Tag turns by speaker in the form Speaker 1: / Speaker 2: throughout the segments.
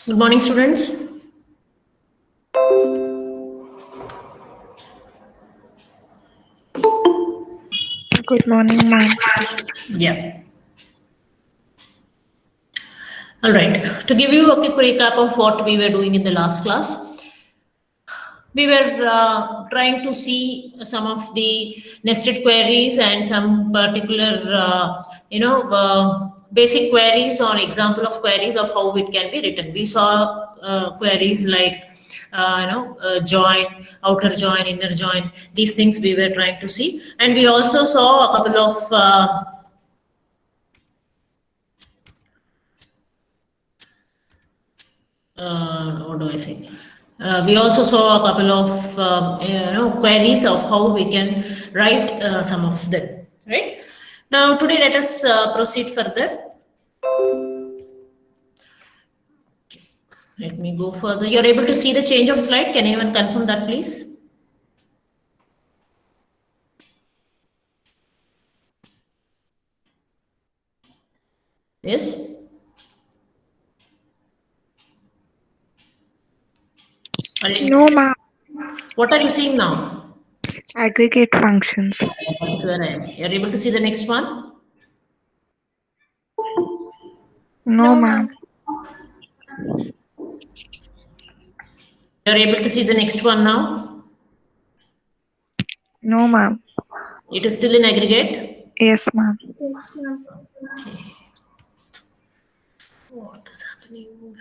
Speaker 1: Good morning, students.
Speaker 2: Good morning, ma'am.
Speaker 1: Yeah. All right. To give you a quick recap of what we were doing in the last class, we were trying to see some of the nested queries and some particular, basic queries or example of queries of how it can be written. We saw queries like, join, outer join, inner join. These things we were trying to see, and we also saw a couple of what do I say? We also saw a couple of queries of how we can write some of them. Right now, today let us proceed further. Let me go further. You're able to see the change of slide. Can anyone confirm that, please? Yes.
Speaker 2: No, ma'am.
Speaker 1: What are you seeing now?
Speaker 2: Aggregate functions.
Speaker 1: That is where I am. You're able to see the next one.
Speaker 2: No, ma'am.
Speaker 1: You're able to see the next one now.
Speaker 2: No, ma'am.
Speaker 1: It is still in aggregate.
Speaker 2: Yes, ma'am.
Speaker 1: Okay. What is happening?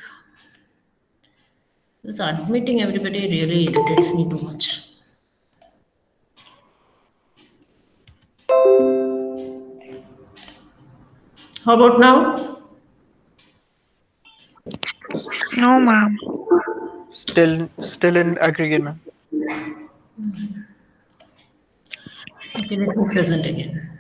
Speaker 1: This admitting everybody really irritates me too much. How about now?
Speaker 2: No, ma'am.
Speaker 3: Still in aggregate, ma'am.
Speaker 1: Okay, let me present again.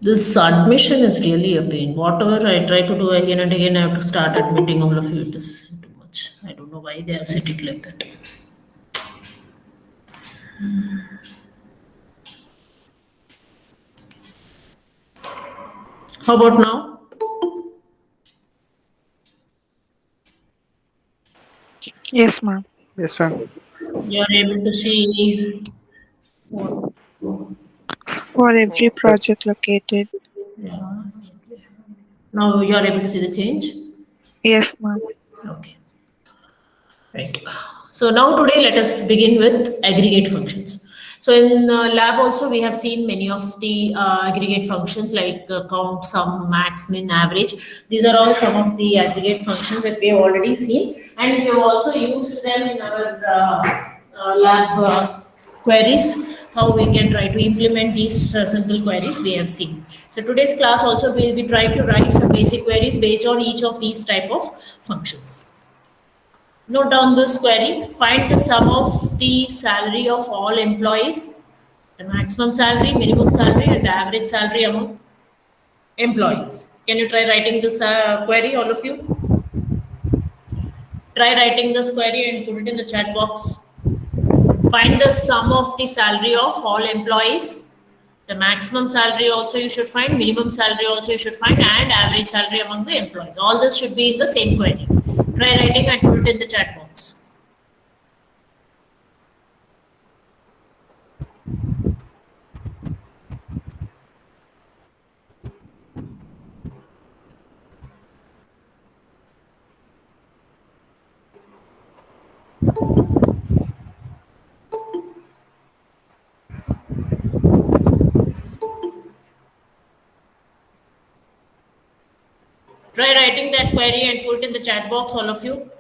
Speaker 1: This admission is really a pain. Whatever I try to do again and again, I have to start admitting all of you. It is too much. I don't know why they have set it like that. How about now?
Speaker 2: Yes, ma'am.
Speaker 3: Yes, ma'am.
Speaker 1: You are able to see.
Speaker 2: For every project located.
Speaker 1: Yeah. Now you are able to see the change.
Speaker 2: Yes, ma'am.
Speaker 1: Okay. Right. So now today let us begin with aggregate functions. So in lab also we have seen many of the aggregate functions like count, sum, max, min, average. These are all some of the aggregate functions that we have already seen, and we have also used them in our lab queries. How we can try to implement these simple queries we have seen. So today's class also we will be trying to write some basic queries based on each of these type of functions. Note down this query. Find the sum of the salary of all employees, the maximum salary, minimum salary, and the average salary among employees. Can you try writing this query, all of you? Try writing this query and put it in the chat box. Find the sum of the salary of all employees. The maximum salary also you should find, minimum salary also you should find, and average salary among the employees. All this should be in the same query. Try writing and put it in the chat box. Try writing that query and put it in the chat box, all of you.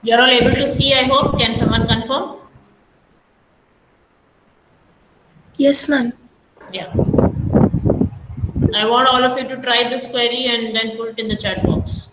Speaker 1: You're all able to see, I hope. Can someone confirm?
Speaker 4: Yes, ma'am.
Speaker 1: Yeah. I want all of you to try this query and then put it in the chat box.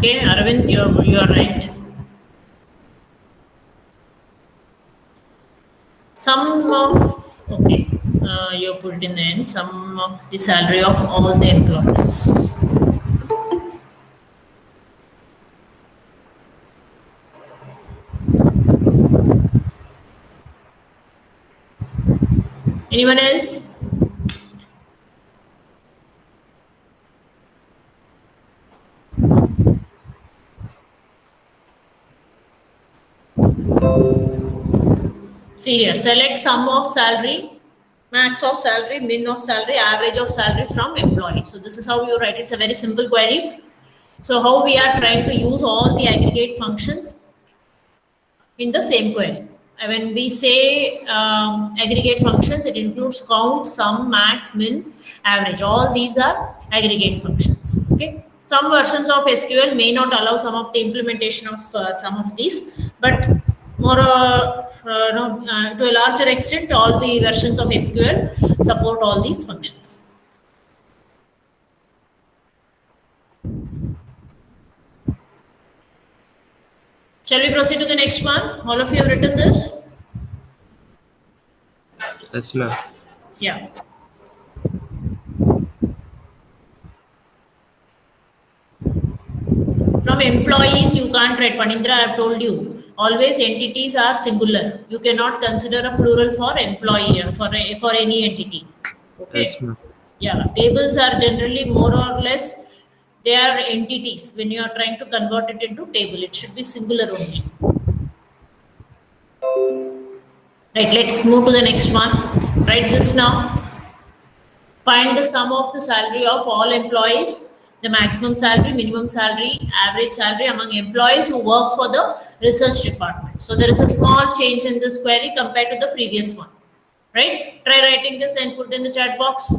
Speaker 1: Okay, Arvind, you're right. Sum of, okay, you put it in the end, sum of the salary of all the employees. Anyone else? See here, select sum of salary, max of salary, min of salary, average of salary from employee. So this is how you write it. It's a very simple query. So how we are trying to use all the aggregate functions in the same query. When we say aggregate functions, it includes count, sum, max, min, average. All these are aggregate functions. Okay. Some versions of SQL may not allow some of the implementation of some of these, but more to a larger extent, all the versions of SQL support all these functions. Shall we proceed to the next one? All of you have written this?
Speaker 5: Yes, ma'am.
Speaker 1: Yeah. From employees, you can't write. Panindra, I have told you. Always entities are singular. You cannot consider a plural for employee for any entity. Okay.
Speaker 5: Yes, ma'am.
Speaker 1: Yeah. Tables are generally more or less they are entities. When you are trying to convert it into table, it should be singular only. Right. Let's move to the next one. Write this now. Find the sum of the salary of all employees, the maximum salary, minimum salary, average salary among employees who work for the research department. So there is a small change in this query compared to the previous one, right? Try writing this and put it in the chat box.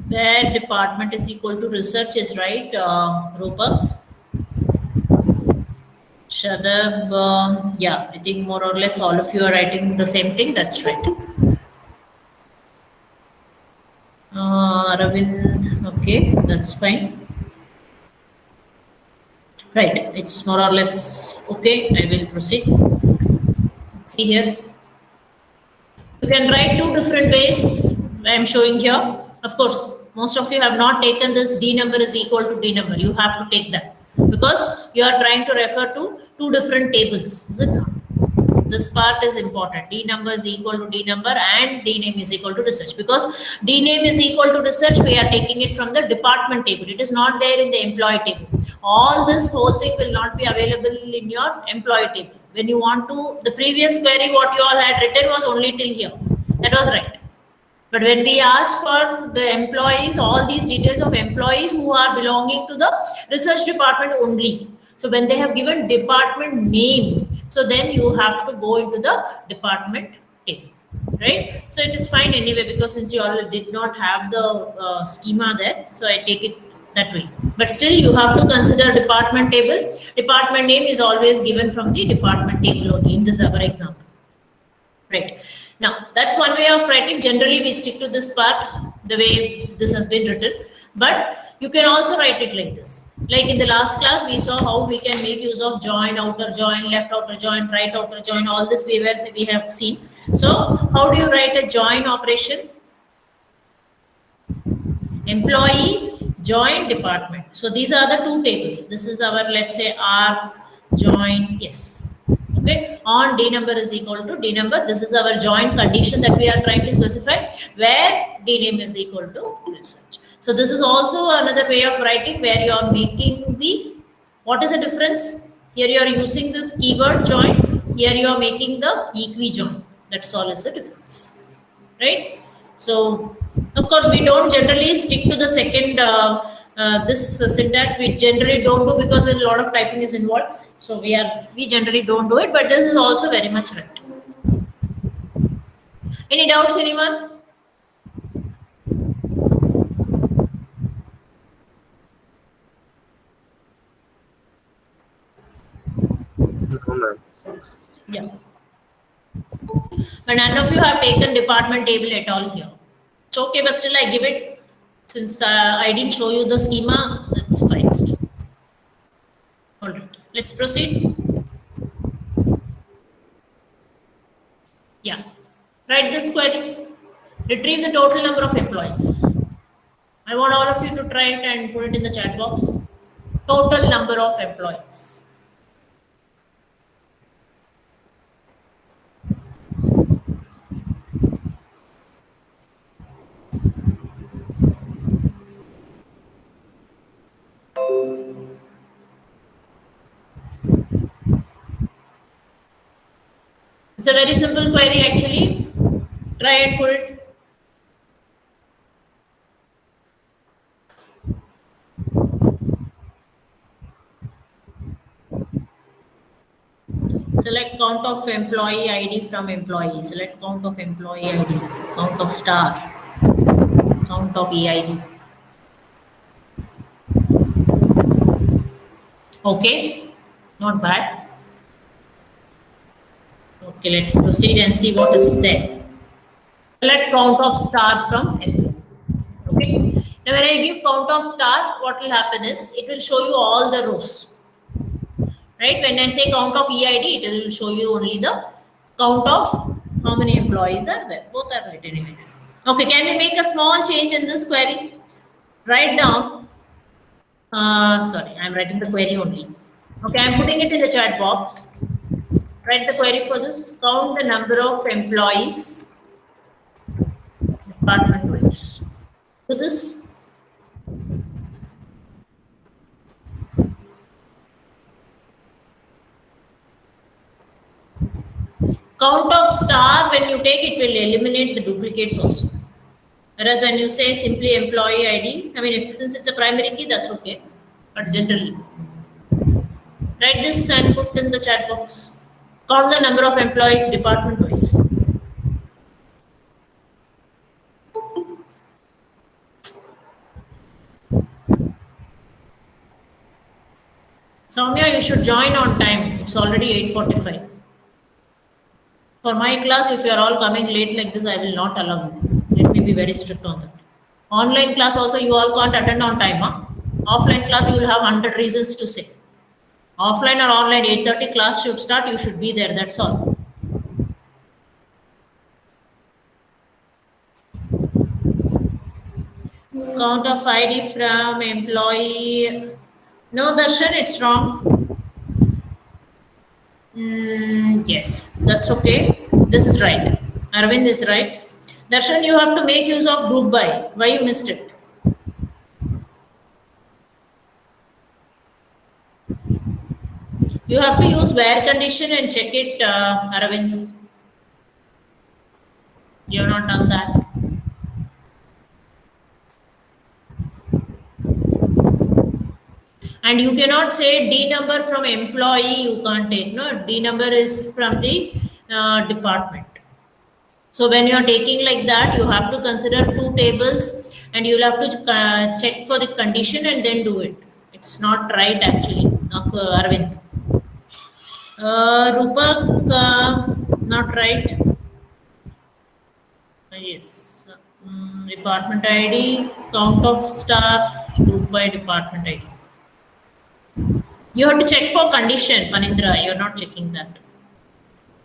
Speaker 1: Where department is equal to research is right, Rupak. Shadab, yeah, I think more or less all of you are writing the same thing. That's right. Aravind, okay, that's fine. Right, it's more or less okay. I will proceed. See here. You can write two different ways. I am showing here. Of course, most of you have not taken this D number is equal to D number. You have to take that because you are trying to refer to two different tables. Is it not? This part is important. D number is equal to D number and D name is equal to research. Because D name is equal to research, we are taking it from the department table. It is not there in the employee table. All this whole thing will not be available in your employee table. When you want to, the previous query, what you all had written was only till here. That was right. But when we ask for the employees, all these details of employees who are belonging to the research department only. So when they have given department name, so then you have to go into the department table, right? So it is fine anyway, because since you all did not have the schema there, so I take it that way. But still you have to consider department table. Department name is always given from the department table only in this our example, right? Now that's one way of writing. Generally we stick to this part the way this has been written, but you can also write it like this. Like in the last class, we saw how we can make use of join, outer join, left outer join, right outer join. All this we have seen. So how do you write a join operation? Employee, join, department. So these are the two tables. This is our, let's say, R join S. Okay, on D number is equal to D number. This is our join condition that we are trying to specify, where D name is equal to research. So this is also another way of writing where you are making the, what is the difference? Here you are using this keyword join. Here you are making the equi-join. That's all is the difference, right? So, of course, we don't generally stick to the second this syntax. We generally don't do because a lot of typing is involved. So we generally don't do it, but this is also very much right. Any doubts, anyone?
Speaker 5: No, ma'am.
Speaker 1: Yeah. But none of you have taken department table at all here. It's okay, but still I give it. Since I didn't show you the schema, that's fine still. All right, let's proceed. Yeah. Write this query. Retrieve the total number of employees. I want all of you to try it and put it in the chat box. Total number of employees. It's a very simple query actually. Try and put it. Select count of employee ID from employee. Select count of employee ID. Count of star. Count of EID. Okay, not bad. Okay, let's proceed and see what is there. Select count of star from employee. Okay. Now when I give count of star, what will happen is it will show you all the rows. Right? When I say count of EID, it will show you only the count of how many employees are there. Both are right anyways. Okay, can we make a small change in this query? Write down. Sorry, I'm writing the query only. Okay, I'm putting it in the chat box. Write the query for this. Count the number of employees department wise. So this. Count of star, when you take it, will eliminate the duplicates also. Whereas when you say simply employee ID, I mean, since it's a primary key, that's okay. But generally, write this and put in the chat box. Count the number of employees department wise. Soumya, you should join on time. It's already 8:45. For my class, if you are all coming late like this, I will not allow you. Let me be very strict on that. Online class also, you all can't attend on time. Huh? Offline class, you will have 100 reasons to say. Offline or online, 8:30 class should start. You should be there. That's all. Count of ID from employee. No, Darshan, it's wrong. Yes, that's okay. This is right. Arvind is right. Darshan, you have to make use of group by. Why you missed it? You have to use where condition and check it, Arvind. You have not done that. And you cannot say D number from employee, you can't take. No, D number is from the department. So when you are taking like that, you have to consider two tables and you'll have to check for the condition and then do it. It's not right actually, Arvind. Rupak, not right. Yes. Department ID, count of star, group by department ID. You have to check for condition, Panindra. You're not checking that.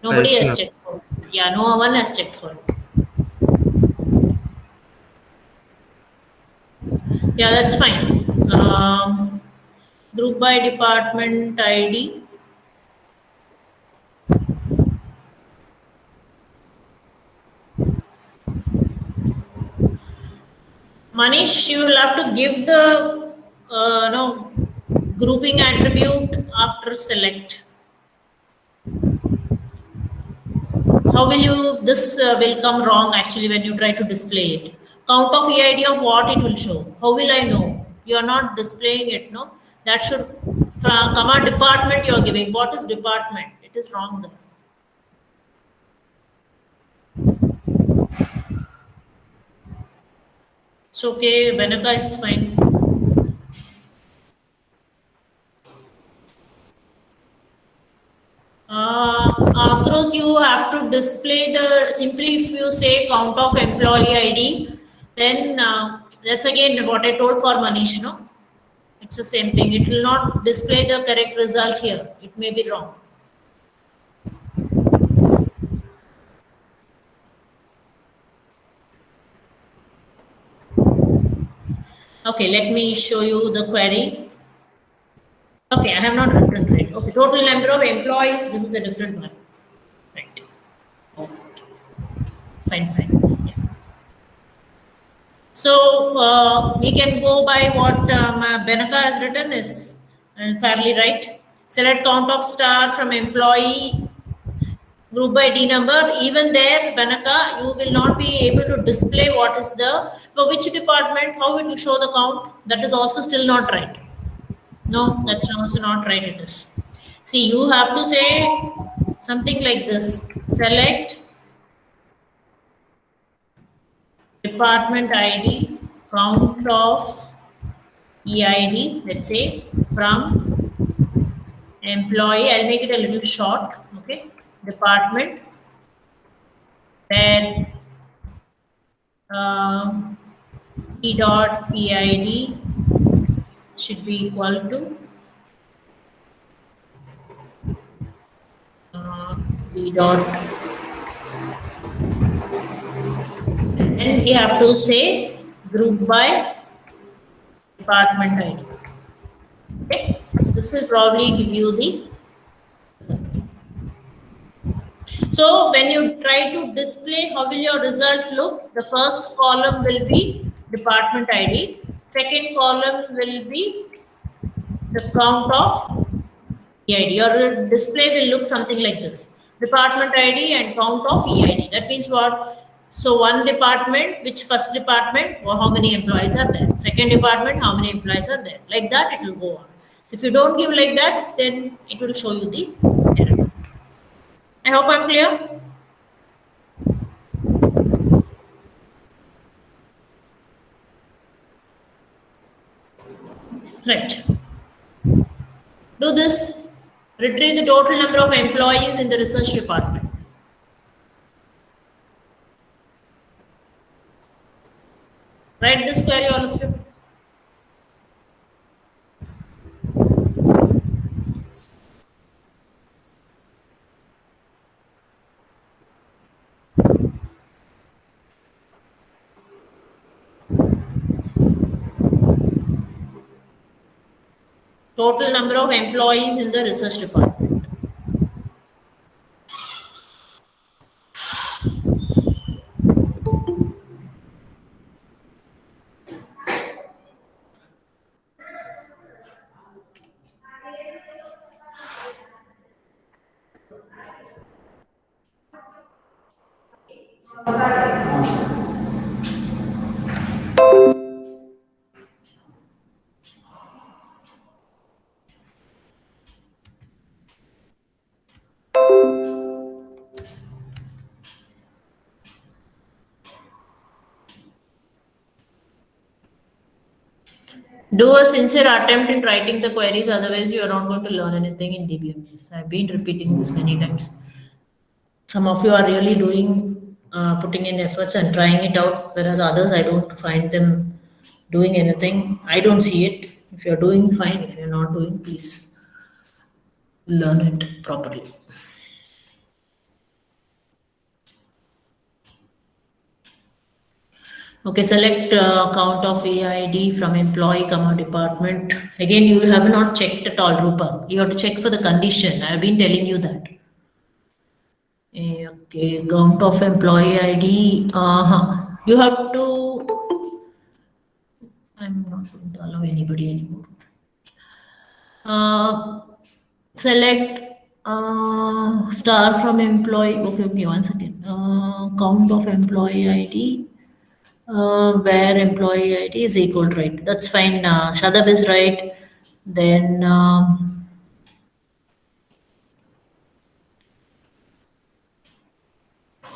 Speaker 1: Nobody
Speaker 5: Yes,
Speaker 1: has checked for it. Yeah, no one has checked for it. Yeah, that's fine. Group by department ID. Manish, you will have to give the grouping attribute after select. How will you, this will come wrong actually when you try to display it. Count of EID of what it will show. How will I know? You are not displaying it, no? That should, comma department you are giving. What is department? It is wrong there. It's okay, Benaka is fine. Akrut, you have to display the, simply if you say count of employee ID, then that's again what I told for Manish, no? It's the same thing. It will not display the correct result here. It may be wrong. Okay, let me show you the query. Okay, I have not written right. Okay, total number of employees. This is a different one. Right. Okay. Fine. Yeah. So we can go by what Benaka has written is fairly right. Select count of star from employee group by D number. Even there, Benaka, you will not be able to display what is the, for which department, how it will show the count. That is also still not right. No, that's also not right. It is. See, you have to say something like this. Select department ID, count of EID, let's say, from employee. I'll make it a little short. Okay. Department. Then E dot EID should be equal to B dot, and we have to say group by department ID. Okay, this will probably give you the. So when you try to display, how will your result look? The first column will be department ID. Second column will be the count of EID. Your display will look something like this. Department ID and count of EID. That means what? So one department, which first department, or how many employees are there? Second department, how many employees are there? Like that it will go on. So if you don't give like that, then it will show you the error. I hope I'm clear. Right. Do this. Retrieve the total number of employees in the research department. Write this query, all of you. Total number of employees in the research department. Do a sincere attempt in writing the queries, otherwise you are not going to learn anything in DBMS. I've been repeating this many times. Some of you are really doing, putting in efforts and trying it out, whereas others I don't find them doing anything. I don't see it. If you're doing, fine. If you're not doing, please learn it properly. Okay, select count of EID from employee, department. Again, you have not checked at all, Rupa. You have to check for the condition. I have been telling you that. Okay, count of employee ID. You have to. I'm not going to allow anybody anymore. Select star from employee. Okay, one second. Count of employee ID. Where employee ID is equal to right. That's fine. Shadab is right. Then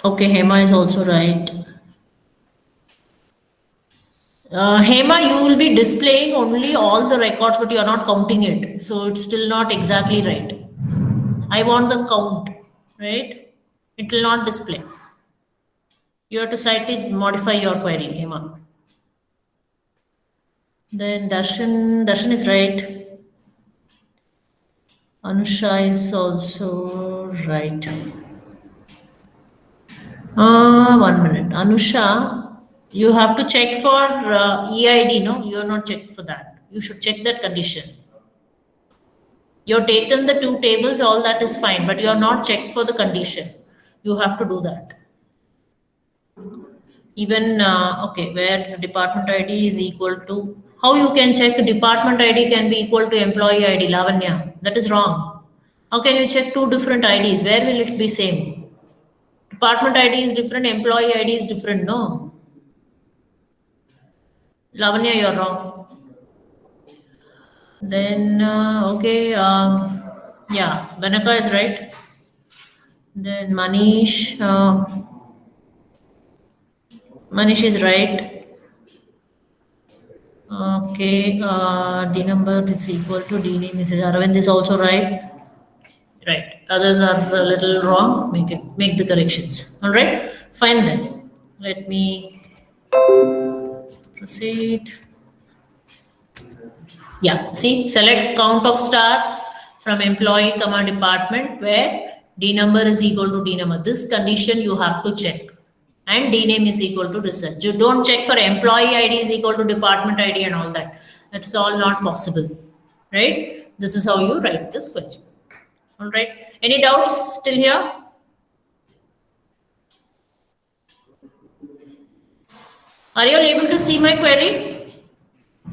Speaker 1: okay, Hema is also right. Hema, you will be displaying only all the records, but you are not counting it. So it's still not exactly right. I want the count, right? It will not display. You have to slightly modify your query, Hema. Then Darshan is right. Anusha is also right. 1 minute. Anusha, you have to check for EID, no? You are not checked for that. You should check that condition. You've taken the two tables, all that is fine, but you are not checked for the condition. You have to do that. Even, okay, where department ID is equal to, how you can check department ID can be equal to employee ID, Lavanya? That is wrong. How can you check two different IDs? Where will it be same? Department ID is different, employee ID is different, no? Lavanya, you're wrong. Then, okay, yeah, Banaka is right. Then Manish, Manish is right. Okay, D number is equal to D name. Mrs. Aravind is also right. Right. Others are a little wrong. Make the corrections. All right. Fine then. Let me proceed. Yeah. See, select count of star from employee comma department where D number is equal to D number. This condition you have to check. And D name is equal to research. You don't check for employee ID is equal to department ID and all that. That's all not possible. Right? This is how you write this question. All right. Any doubts still here? Are you all able to see my query?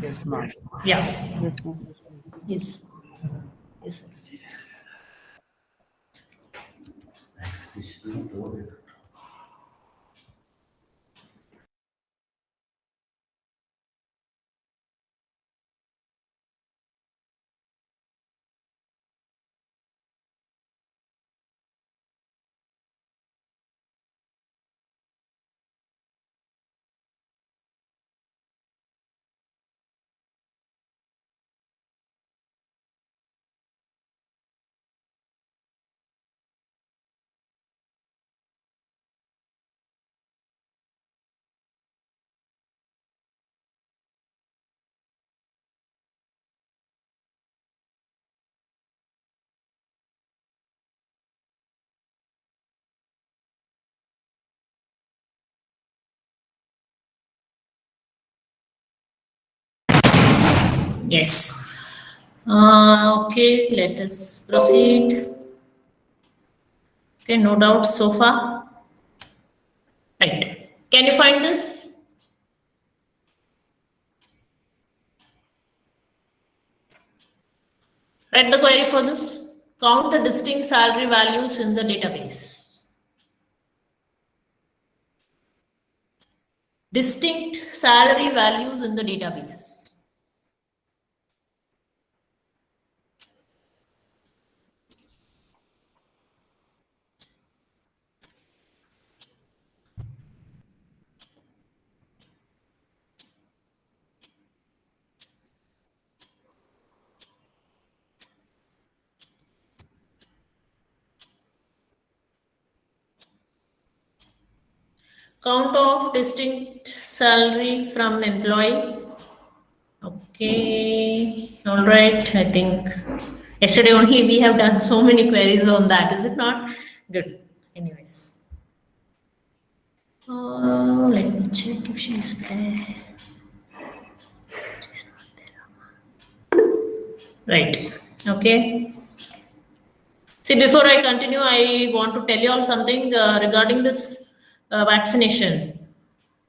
Speaker 3: Yes, ma'am.
Speaker 1: Yeah.
Speaker 3: Yes, ma'am.
Speaker 1: Yes. Yes. Yes. Okay, let us proceed. Okay, no doubts so far. Right. Can you find this? Write the query for this. Count the distinct salary values in the database. Distinct salary values in the database. Count of distinct salary from employee. Okay, all right. I think yesterday only we have done so many queries on that, is it not? Good. Anyways. Let me check if she is there. She's not there. Right. Okay. See, before I continue, I want to tell you all something regarding this vaccination.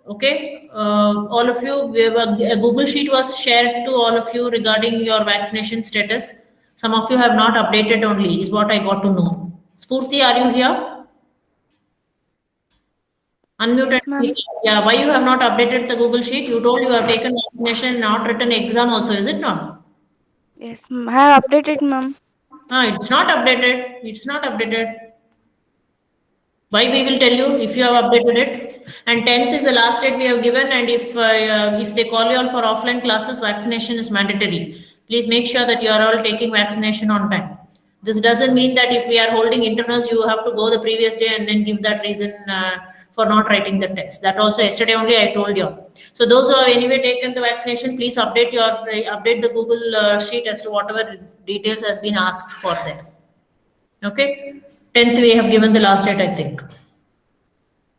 Speaker 1: Okay, all of you, a Google sheet was shared to all of you regarding your vaccination status. Some of you have not updated only, is what I got to know. Spurti, are you here? Unmute and
Speaker 4: Ma'am.
Speaker 1: speak. Yeah, why you have not updated the Google Sheet? You told you have taken vaccination and not written exam also, is it not?
Speaker 4: Yes, I have updated, ma'am.
Speaker 1: It's not updated. It's not updated. Why we will tell you if you have updated it. And 10th is the last date we have given. And if they call you all for offline classes, vaccination is mandatory. Please make sure that you are all taking vaccination on time. This doesn't mean that if we are holding internals, you have to go the previous day and then give that reason for not writing the test. That also yesterday only I told you. So those who have anyway taken the vaccination, please update the Google sheet as to whatever details has been asked for there. Okay. 10th we have given the last date, I think.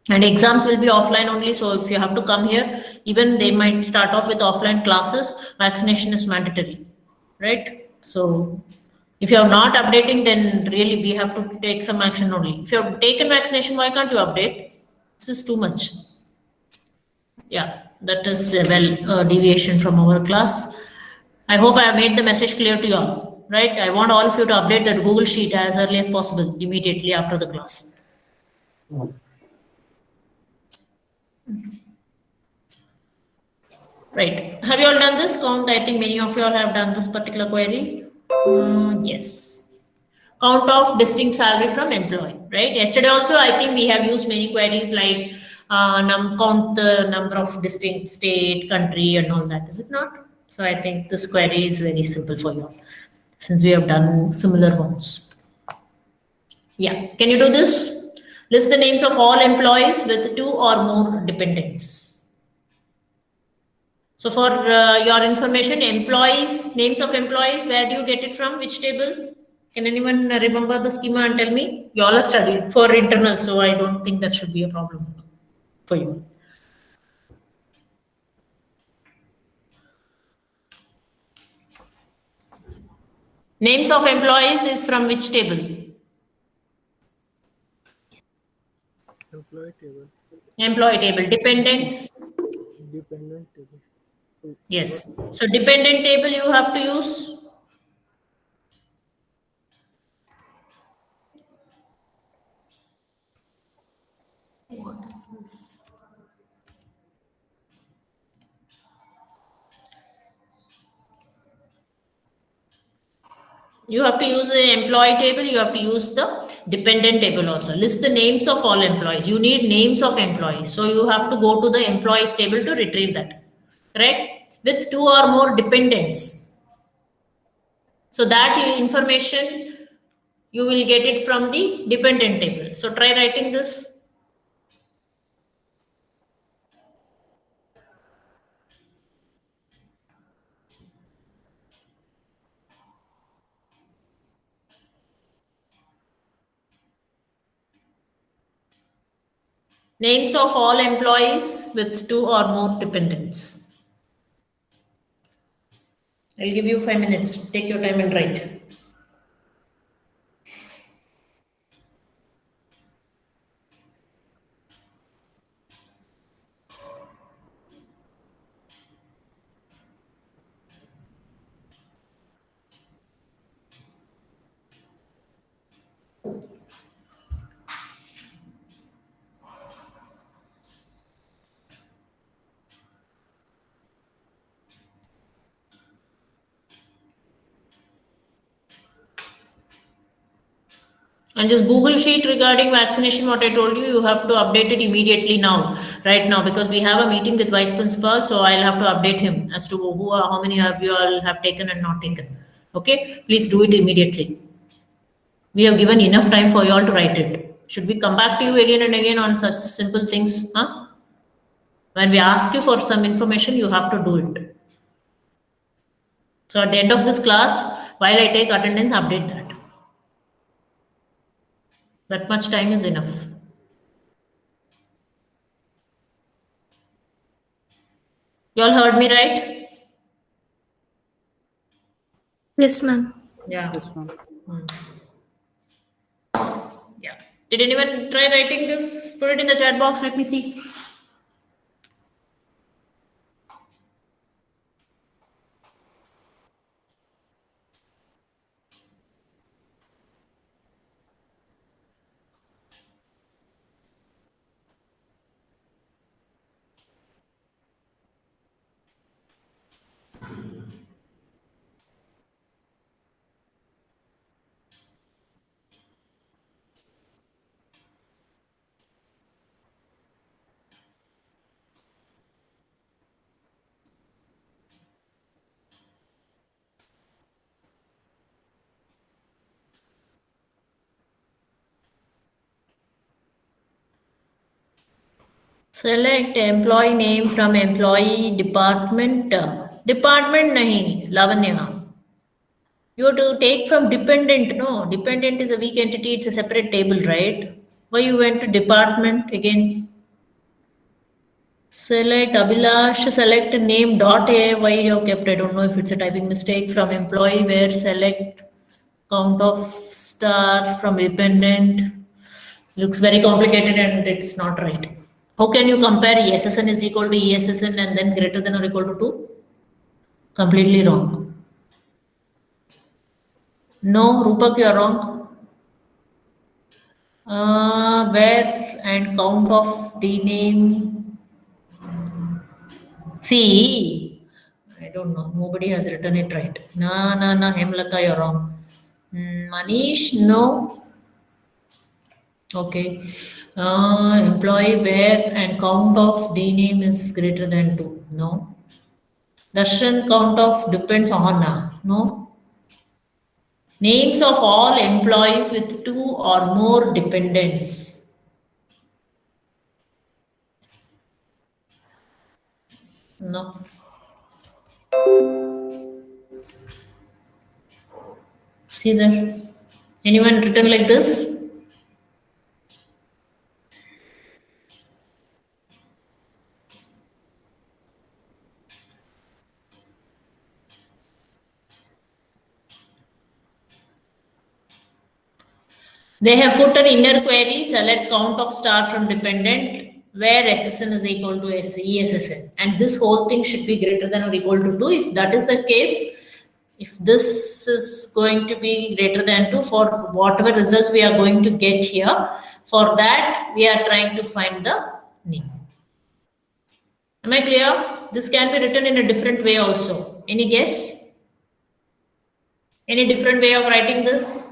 Speaker 1: And exams will be offline only. So if you have to come here, even they might start off with offline classes. Vaccination is mandatory, right? So if you are not updating, then really we have to take some action only. If you have taken vaccination, why can't you update? This is too much. Yeah, that is deviation from our class. I hope I have made the message clear to you all, right? I want all of you to update that Google Sheet as early as possible, immediately after the class. Right. Have you all done this count? I think many of you all have done this particular query. Yes. Count of distinct salary from employee, right? Yesterday also, I think we have used many queries like count the number of distinct state, country, and all that. Is it not? So I think this query is very simple for you all, since we have done similar ones. Yeah. Can you do this? List the names of all employees with 2 or more dependents. So for your information, employees, names of employees, where do you get it from? Which table? Can anyone remember the schema and tell me? You all have studied for internal, so I don't think that should be a problem for you. Names of employees is from which table?
Speaker 5: Employee table.
Speaker 1: Employee table. Dependents?
Speaker 5: Dependent table.
Speaker 1: Yes. So dependent table you have to use. What is this? You have to use the employee table, you have to use the dependent table also. List the names of all employees. You need names of employees. So you have to go to the employees table to retrieve that, right? With 2 or more dependents. So that information, you will get it from the dependent table. So try writing this. Names of all employees with 2 or more dependents. I'll give you 5 minutes. Take your time and write. And this Google Sheet regarding vaccination, what I told you, you have to update it immediately now, right now, because we have a meeting with Vice Principal, so I'll have to update him as to how many of you all have taken and not taken. Okay, please do it immediately. We have given enough time for you all to write it. Should we come back to you again and again on such simple things? Huh? When we ask you for some information, you have to do it. So at the end of this class, while I take attendance, update that. That much time is enough. You all heard me, right?
Speaker 4: Yes, ma'am.
Speaker 1: Yeah.
Speaker 3: Yes, ma'am.
Speaker 1: Yeah. Did anyone try writing this? Put it in the chat box. Let me see. Select employee name from employee department. Department nahi, Lavanya. You have to take from dependent. No, dependent is a weak entity. It's a separate table, right? Why you went to department again? Select Abhilash, select name dot A. Why you have kept? I don't know if it's a typing mistake from employee where select count of star from dependent. Looks very complicated and it's not right. How can you compare SSN is equal to ESSN and then greater than or equal to 2? Completely wrong. No, Rupak, you are wrong. Where and count of D name. See, I don't know. Nobody has written it right. Na, Hemlata, you're wrong. Manish, no. Okay. Employee where and count of D name is greater than 2. No. Darshan, count of depends on. No. Names of all employees with 2 or more dependents. No. See there? Anyone written like this? They have put an inner query, select count of star from dependent, where SSN is equal to ESSN. And this whole thing should be greater than or equal to 2. If that is the case, if this is going to be greater than 2 for whatever results we are going to get here, for that we are trying to find the name. Am I clear? This can be written in a different way also. Any guess? Any different way of writing this?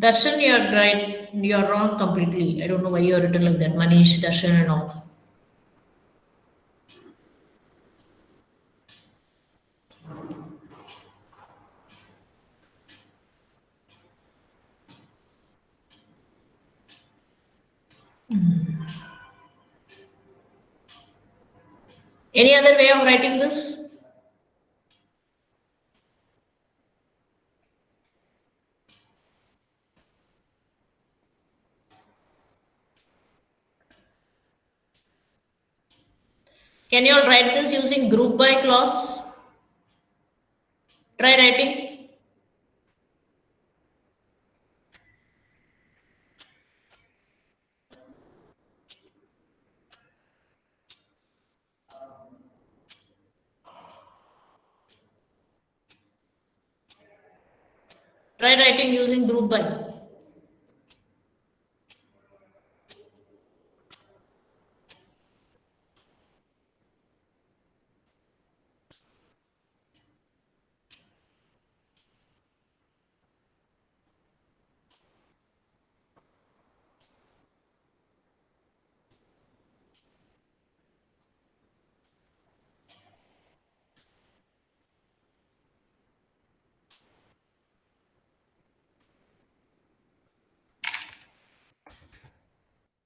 Speaker 1: Darshan, you're right. You're wrong completely. I don't know why you're written like that. Manish, Darshan, and all. Any other way of writing this? Can you all write this using group by clause? Try writing. Try writing using group by.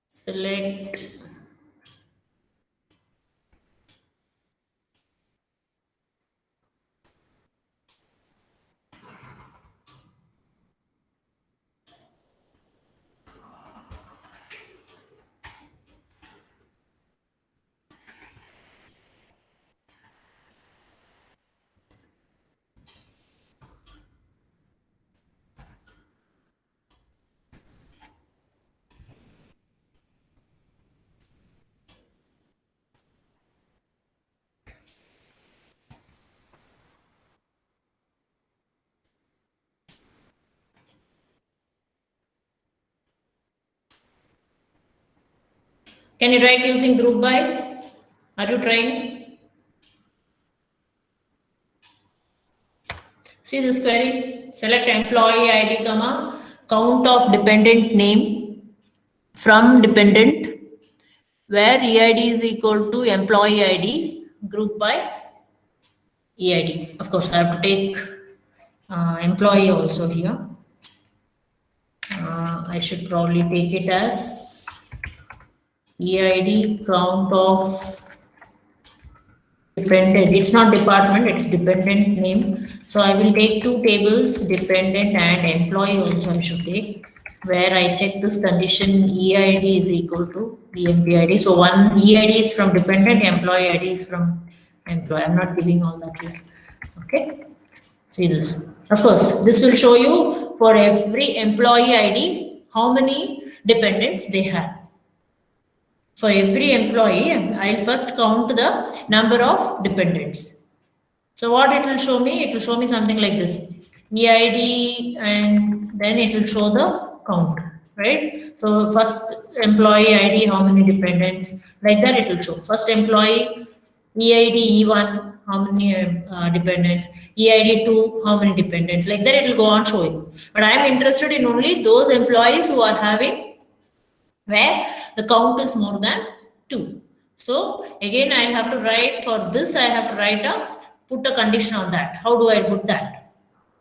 Speaker 1: Select. Can you write using group by? Are you trying? See this query. Select employee ID, comma, count of dependent name from dependent, where EID is equal to employee ID, group by EID. Of course, I have to take employee also here. I should probably take it as EID count of dependent. It's not department, it's dependent name. So I will take two tables, dependent and employee also I should take, where I check this condition EID is equal to EMP So one EID is from dependent, employee ID is from employee. I'm not giving all that here. Okay. See this. Of course, this will show you for every employee ID how many dependents they have. For every employee, I'll first count the number of dependents. So what it will show me? It will show me something like this. EID and then it will show the count, right? So first employee ID, how many dependents? Like that it will show. First employee, EID E1, how many dependents? EID 2, how many dependents? Like that it will go on showing. But I am interested in only those employees who are having where the count is more than 2. So again, I have to write for this, I have to write put a condition on that. How do I put that?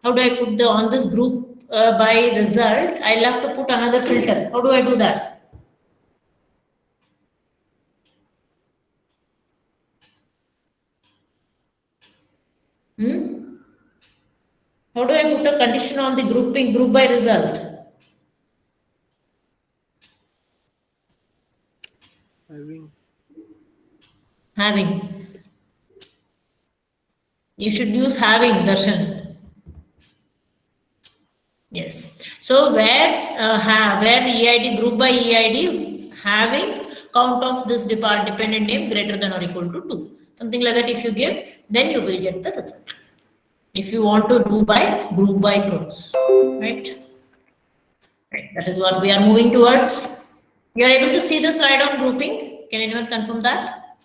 Speaker 1: How do I put on this group by result? I'll have to put another filter. How do I do that? How do I put a condition on the grouping group by result? Having. You should use having, Darshan. Yes. So where EID group by EID having count of this dependent name greater than or equal to 2. Something like that if you give, then you will get the result. If you want to do by group by cross, right? Right. That is what we are moving towards. You are able to see the slide on grouping. Can anyone confirm that?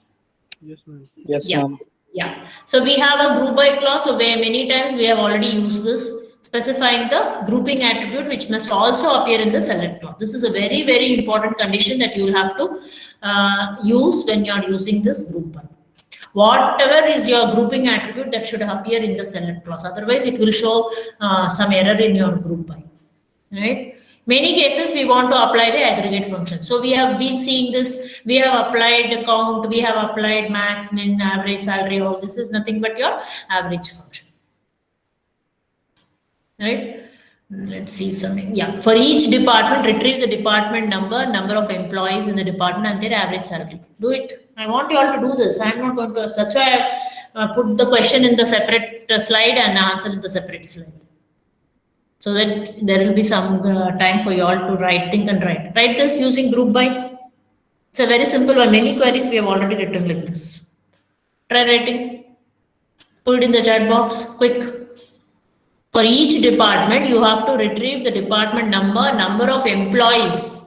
Speaker 5: Yes, ma'am.
Speaker 3: Yes,
Speaker 1: Yeah.
Speaker 3: ma'am.
Speaker 1: Yeah. So we have a group by clause. So where many times we have already used this, specifying the grouping attribute, which must also appear in the select clause. This is a very, very important condition that you will have to use when you are using this group by. Whatever is your grouping attribute, that should appear in the select clause. Otherwise, it will show some error in your group by. Right? Many cases we want to apply the aggregate function. So we have been seeing this, we have applied the count, we have applied max, min, average salary, all this is nothing but your average function. Right? Let's see something. Yeah. For each department, retrieve the department number of employees in the department and their average salary. Do it. I want you all to do this. I'm not going to, that's why I put the question in the separate slide and the answer in the separate slide. So that there will be some time for you all to think and write. Write this using group by. It's a very simple one. Many queries we have already written like this. Try writing. Put it in the chat box. Quick. For each department, you have to retrieve the department number of employees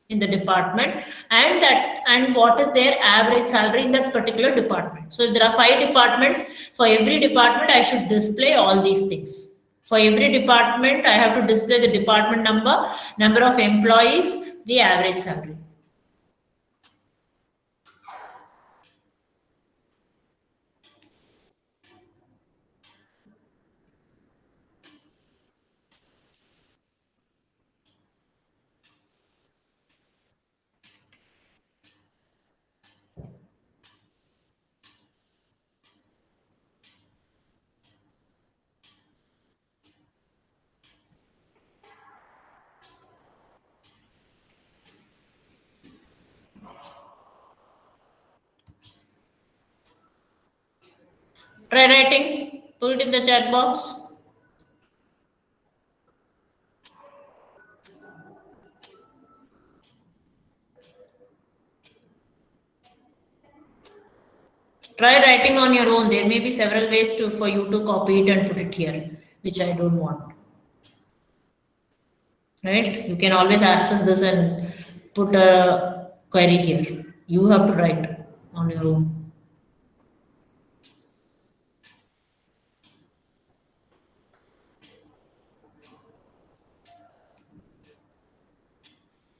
Speaker 1: in the department, and what is their average salary in that particular department. So if there are 5 departments, for every department, I should display all these things. For every department, I have to display the department number of employees, the average salary. Try writing, put it in the chat box. Try writing on your own. There may be several ways for you to copy it and put it here, which I don't want. Right? You can always access this and put a query here. You have to write on your own.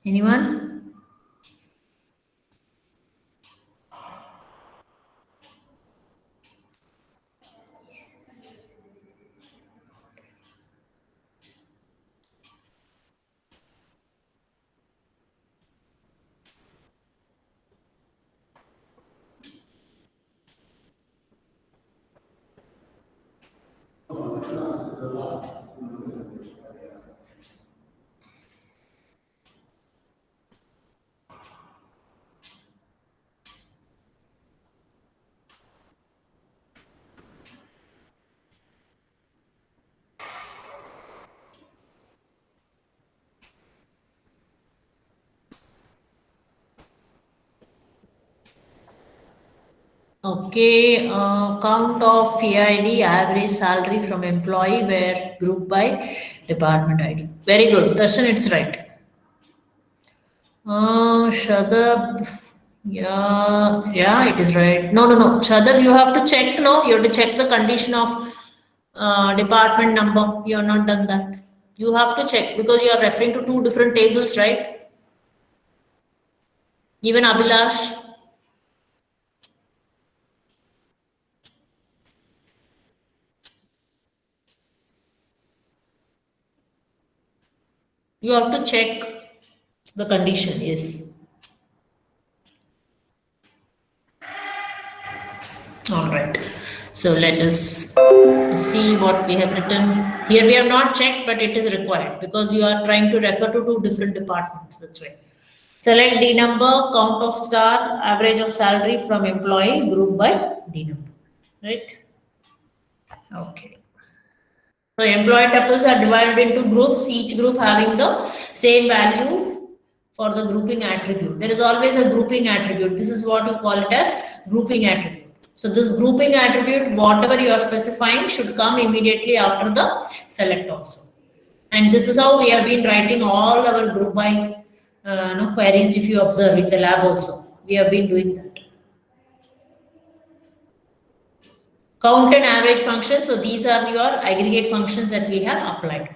Speaker 1: Anyone? Okay, count of EID, average salary from employee were grouped by department ID. Very good. Darshan, it's right. Shadab, yeah, it is right. No. Shadab, you have to check, no? You have to check the condition of department number. You have not done that. You have to check because you are referring to two different tables, right? Even Abhilash. You have to check the condition, yes. All right. So let us see what we have written. Here we have not checked, but it is required because you are trying to refer to two different departments. That's why. Select D number, count of star, average of salary from employee, group by D number. Right? Okay. So employee tuples are divided into groups, each group having the same value for the grouping attribute. There is always a grouping attribute. This is what you call it as grouping attribute. So this grouping attribute, whatever you are specifying, should come immediately after the select also. And this is how we have been writing all our group by queries. If you observe in the lab also, we have been doing that. Count and average function. So these are your aggregate functions that we have applied.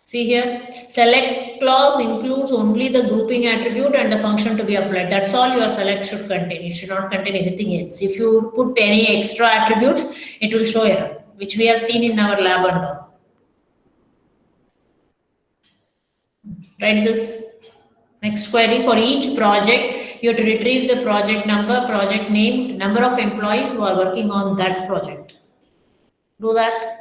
Speaker 1: See here, select clause includes only the grouping attribute and the function to be applied. That's all your select should contain. It should not contain anything else. If you put any extra attributes, it will show error, which we have seen in our lab and all. Write this next query. For each project, you have to retrieve the project number, project name, number of employees who are working on that project. Do that.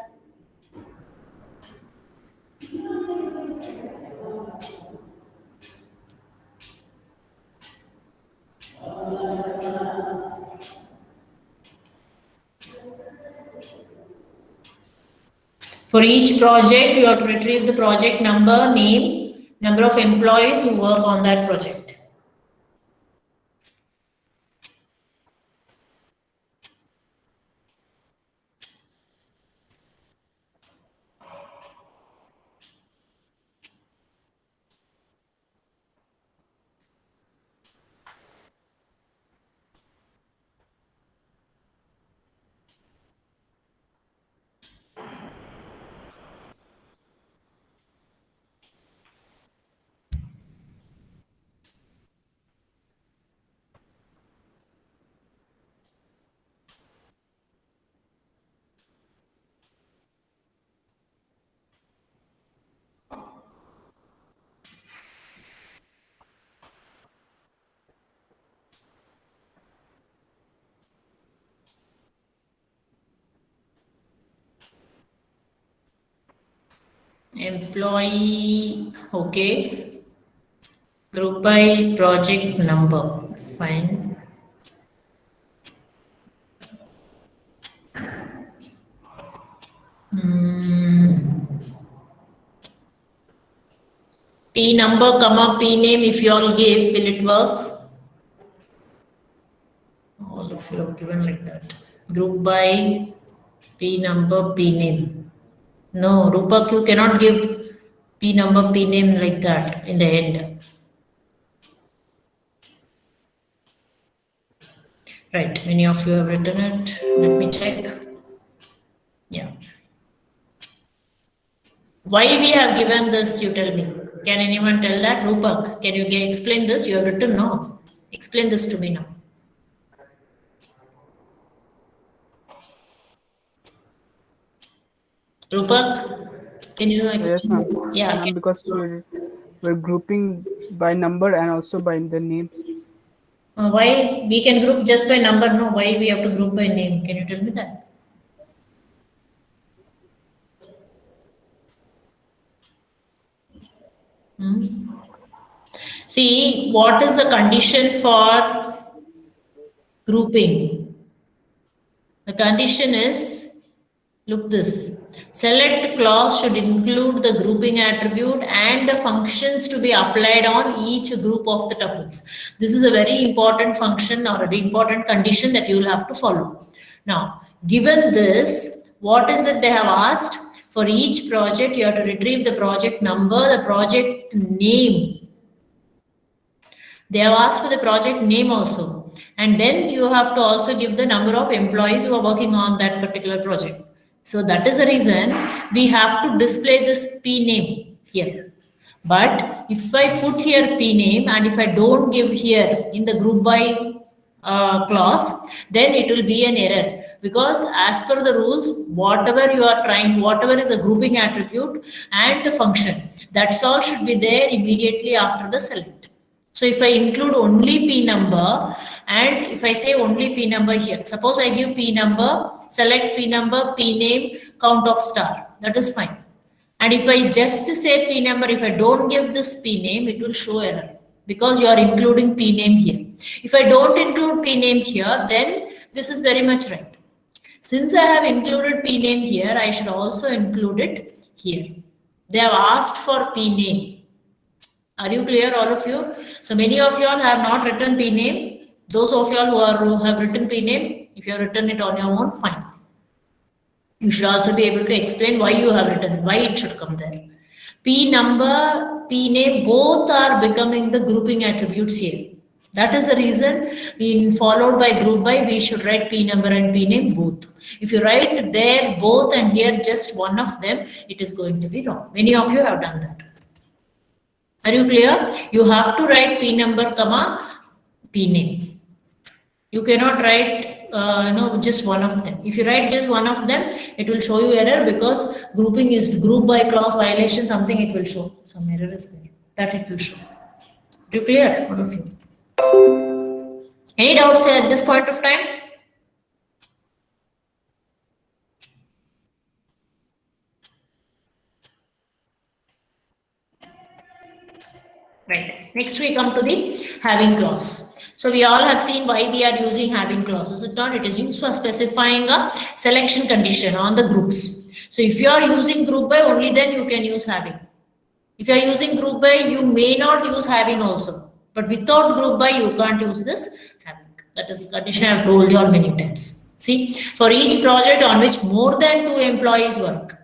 Speaker 1: For each project, you have to retrieve the project number, name, number of employees who work on that project. Employee, okay. Group by project number, fine. P number, comma, P name, if you all give, will it work? All of you have given like that. Group by P number, P name. No, Rupak, you cannot give P number, P name like that in the end. Right, many of you have written it. Let me check. Yeah. Why we have given this, you tell me. Can anyone tell that? Rupak, can you explain this? You have written no. Explain this to me now. Rupak, can you explain?
Speaker 3: Yes, ma'am.
Speaker 1: Yeah.
Speaker 3: Ma'am, because we're grouping by number and also by the names.
Speaker 1: Why we can group just by number? No, why we have to group by name? Can you tell me that? Hmm? See, what is the condition for grouping? The condition is, look this, select clause should include the grouping attribute and the functions to be applied on each group of the tuples. This is a very important function or an important condition that you will have to follow. Now, given this, what is it they have asked? For each project, you have to retrieve the project number, the project name. They have asked for the project name also. And then you have to also give the number of employees who are working on that particular project. So that is the reason we have to display this P name here. But if I put here P name and if I don't give here in the group by clause, then it will be an error. Because as per the rules, whatever you are trying, whatever is a grouping attribute and the function, that's all should be there immediately after the select. So if I include only P number and if I say only P number here, suppose I give P number, select P number, P name, count of star, that is fine. And if I just say P number, if I don't give this P name, it will show error because you are including P name here. If I don't include P name here, then this is very much right. Since I have included P name here, I should also include it here. They have asked for P name. Are you clear, all of you? So many of you all have not written P name. Those of you all who have written P name, if you have written it on your own, fine. You should also be able to explain why you have written, why it should come there. P number, P name, both are becoming the grouping attributes here. That is the reason in followed by group by, we should write P number and P name both. If you write there both and here just one of them, it is going to be wrong. Many of you have done that. Are you clear? You have to write P number, comma, P name. You cannot write just one of them. If you write just one of them, it will show you error because grouping is group by clause violation, something it will show. Some error is there. That it will show. Are you clear, all of you? Any doubts at this point of time? Right. Next we come to the having clause. So we all have seen why we are using having clause. Is it not? It is used for specifying a selection condition on the groups. So if you are using group by, only then you can use having. If you are using group by, you may not use having also. But without group by, you can't use this having. That is condition I have told you all many times. See, for each project on which more than 2 employees work,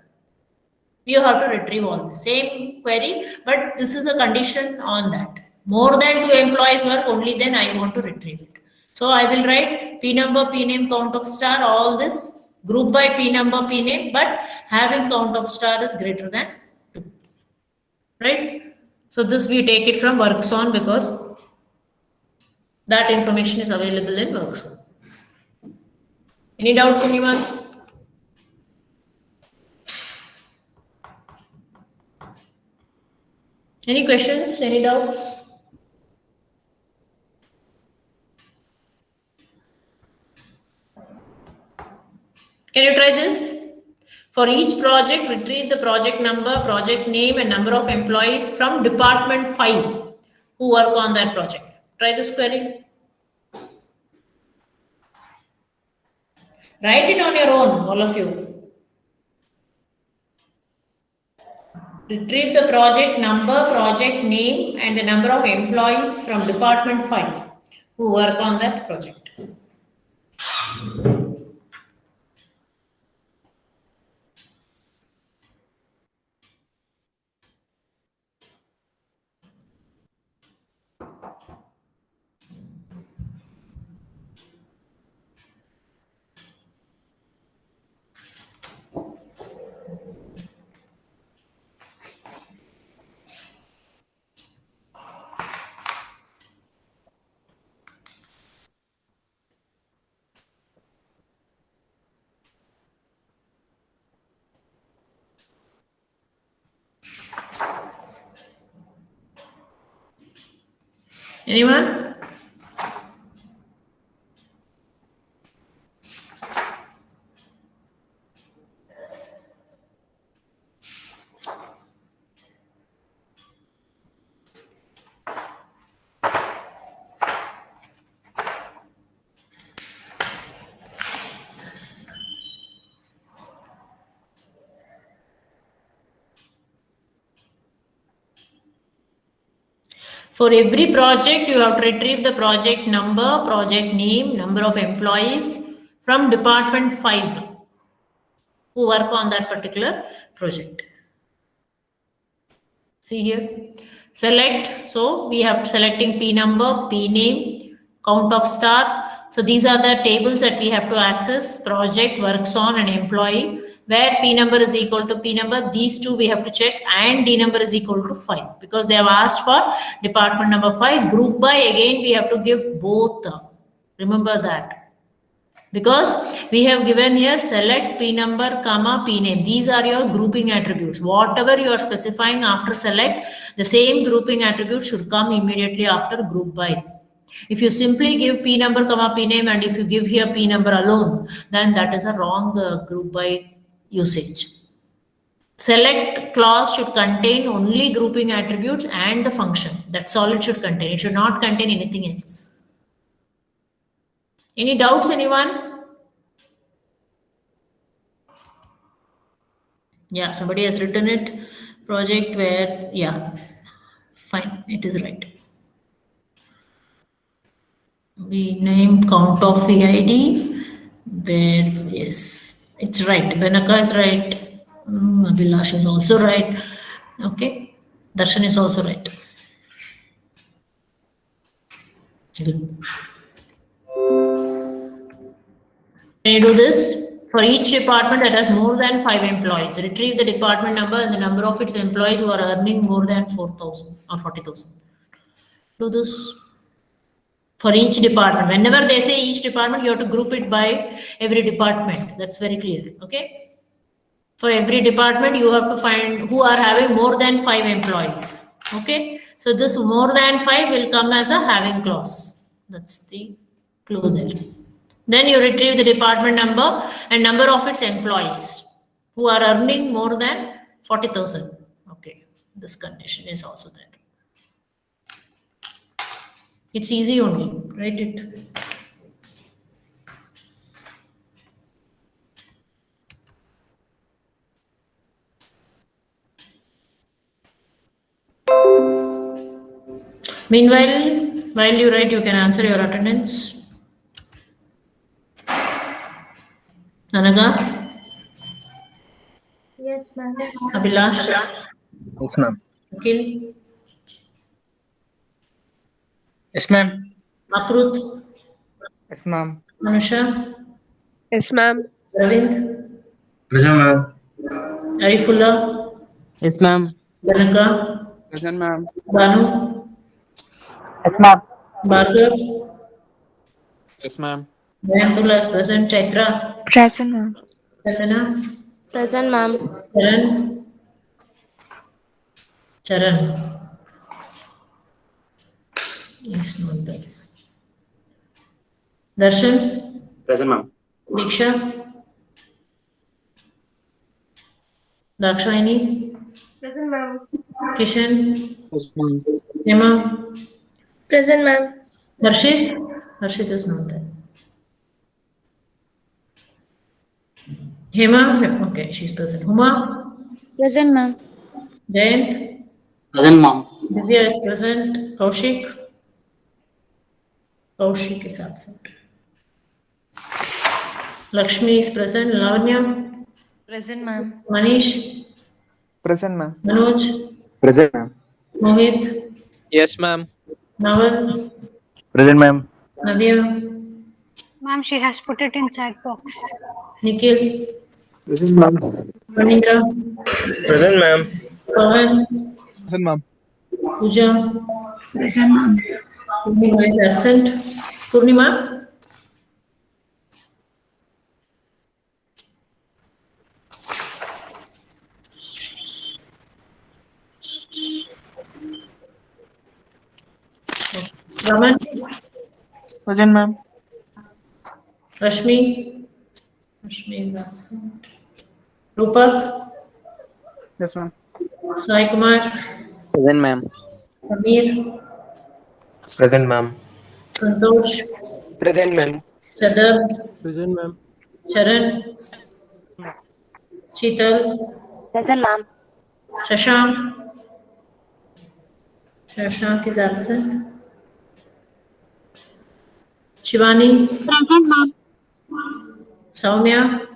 Speaker 1: you have to retrieve all the same query, but this is a condition on that. More than 2 employees work, only then I want to retrieve it. So I will write P number, P name, count of star, all this group by P number, P name, but having count of star is greater than 2. Right? So this we take it from workson because that information is available in workson. Any doubts, anyone? Any questions? Any doubts? Can you try this? For each project, retrieve the project number, project name, and number of employees from department 5 who work on that project. Try this query. Write it on your own, all of you. Retrieve the project number, project name, and the number of employees from department 5 who work on that project. Anyone? For every project, you have to retrieve the project number, project name, number of employees from department 5 who work on that particular project. See here, select. So we have selecting P number, P name, count of star. So these are the tables that we have to access: project, works on, and employee. Where P number is equal to P number, these two we have to check, and D number is equal to 5 because they have asked for department number 5. Group by, again we have to give both. Remember that. Because we have given here select P number, comma, P name. These are your grouping attributes. Whatever you are specifying after select, the same grouping attribute should come immediately after group by. If you simply give P number, comma, P name, and if you give here P number alone, then that is a wrong group by usage. Select clause should contain only grouping attributes and the function. That's all it should contain. It should not contain anything else. Any doubts, anyone? Yeah, somebody has written it. Project where, yeah, fine, it is right. We name count of VID, where, yes, it's right. Benaka is right. Abhilash is also right. Okay, Darshan is also right. Good. Can you do this? For each department that has more than 5 employees, retrieve the department number and the number of its employees who are earning more than 4,000 or 40,000. Do this for each department. Whenever they say each department, you have to group it by every department. That's very clear. Okay. For every department, you have to find who are having more than 5 employees. Okay. So this more than 5 will come as a having clause. That's the clue there. Then you retrieve the department number and number of its employees who are earning more than 40,000. Okay, this condition is also there. It's easy only, write it. Meanwhile, while you write, you can answer your attendance. Anaga?
Speaker 4: Yes, ma'am.
Speaker 1: Abhilash?
Speaker 3: Yes, ma'am.
Speaker 1: Akhil?
Speaker 3: Yes, ma'am.
Speaker 1: Akrut?
Speaker 3: Yes, ma'am.
Speaker 1: Manusha?
Speaker 4: Yes, ma'am.
Speaker 1: Ravind?
Speaker 3: Present, ma'am.
Speaker 1: Arifullah?
Speaker 3: Yes, ma'am.
Speaker 1: Janaka?
Speaker 3: Present, ma'am.
Speaker 1: Banu?
Speaker 3: Yes, ma'am.
Speaker 1: Bhargav?
Speaker 3: Yes, ma'am.
Speaker 1: Jayantullah is present. Chaitra?
Speaker 2: Present, ma'am.
Speaker 1: Chandana?
Speaker 4: Present, ma'am.
Speaker 1: Charan? Charan? He's not there. Darshan?
Speaker 3: Present, ma'am.
Speaker 1: Diksha? Dakshayani?
Speaker 4: Present, ma'am.
Speaker 1: Kishan?
Speaker 3: Yes, ma'am.
Speaker 1: Hema?
Speaker 4: Present, ma'am.
Speaker 1: Harshit? Harshit is not there. Hema? Okay, she's present. Huma?
Speaker 4: Present, ma'am.
Speaker 1: Jayant?
Speaker 3: Present, ma'am.
Speaker 1: Divya is present. Kaushik? Kaushik is absent. Lakshmi is present. Lavanya?
Speaker 4: Present, ma'am.
Speaker 1: Manish?
Speaker 3: Present, ma'am.
Speaker 1: Manoj?
Speaker 3: Present, ma'am.
Speaker 1: Mohit?
Speaker 3: Yes, ma'am.
Speaker 1: Naval?
Speaker 3: Present, ma'am.
Speaker 1: Navya?
Speaker 6: Ma'am, she has put it in chat box.
Speaker 1: Nikhil?
Speaker 3: Present, ma'am.
Speaker 1: Manindra?
Speaker 3: Present, ma'am.
Speaker 1: Pawan?
Speaker 3: Present, ma'am.
Speaker 1: Pooja?
Speaker 6: Present, ma'am.
Speaker 1: Purnima is absent. Purnima? Raman?
Speaker 3: Present, ma'am.
Speaker 1: Rashmi? Rashmi is absent. Rupak?
Speaker 3: Yes, ma'am.
Speaker 1: Sai Kumar?
Speaker 3: Present, ma'am.
Speaker 1: Samir?
Speaker 3: Present, ma'am.
Speaker 1: Santosh?
Speaker 3: Present, ma'am.
Speaker 1: Chadar?
Speaker 5: Present, ma'am.
Speaker 1: Sharan? Sheetal?
Speaker 4: Present, ma'am.
Speaker 1: Shashank? Shashank is absent. Shivani,
Speaker 6: Present, ma'am.
Speaker 1: Soumya,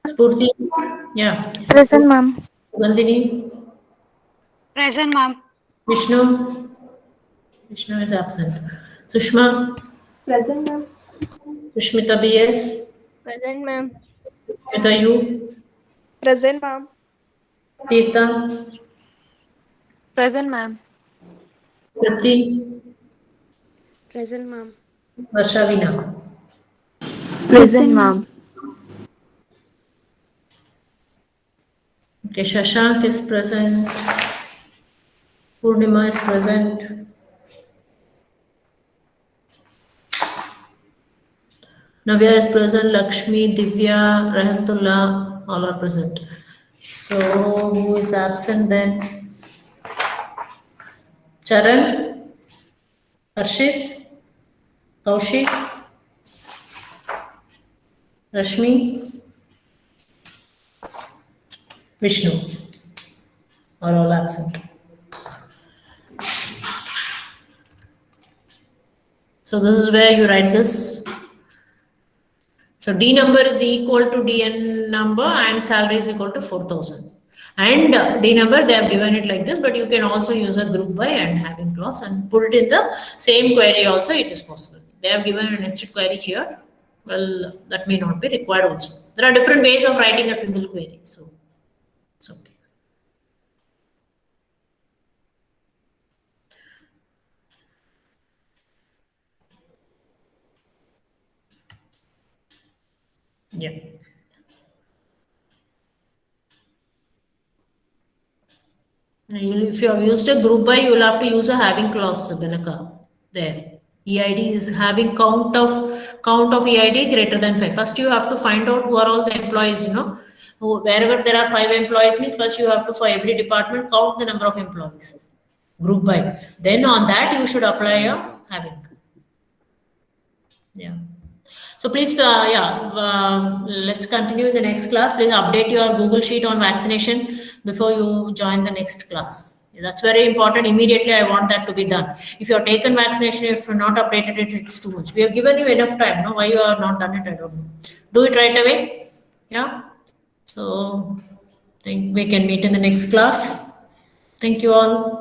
Speaker 1: Spurti, yeah,
Speaker 2: Present, ma'am.
Speaker 1: Gandhini,
Speaker 6: Present, ma'am.
Speaker 1: Vishnu, Vishnu is absent. Sushma,
Speaker 4: Present, ma'am.
Speaker 1: Sushmita BS,
Speaker 4: Present, ma'am.
Speaker 1: Sushmita U,
Speaker 4: Present, ma'am.
Speaker 1: Tirtha,
Speaker 6: Present, ma'am.
Speaker 1: Tripti,
Speaker 6: Present, ma'am.
Speaker 1: Varshavina.
Speaker 2: Present, ma'am.
Speaker 1: Okay, Shashank is present. Purnima is present. Navya is present. Lakshmi, Divya, Rahmatullah, all are present. So, who is absent then? Charan, Harshit, Kaushik, Rashmi, Vishnu are all absent. So this is where you write this. So D number is equal to DN number and salary is equal to 4,000. And D number, they have given it like this, but you can also use a group by and having clause and put it in the same query also, it is possible. They have given a nested query here. Well, that may not be required also. There are different ways of writing a single query. So it's okay. Yeah. If you have used a group by, you will have to use a having clause, Banaka. There. EID is having count of EID greater than 5. First, you have to find out who are all the employees, Wherever there are 5 employees means first you have to, for every department, count the number of employees. Group by. Then on that, you should apply a having. Yeah. So please, let's continue in the next class. Please update your Google Sheet on vaccination before you join the next class. That's very important. Immediately, I want that to be done. If you have taken vaccination, if you're not updated it, it's too much. We have given you enough time. No, why you are not done it? I don't know. Do it right away. Yeah. So, I think we can meet in the next class. Thank you all.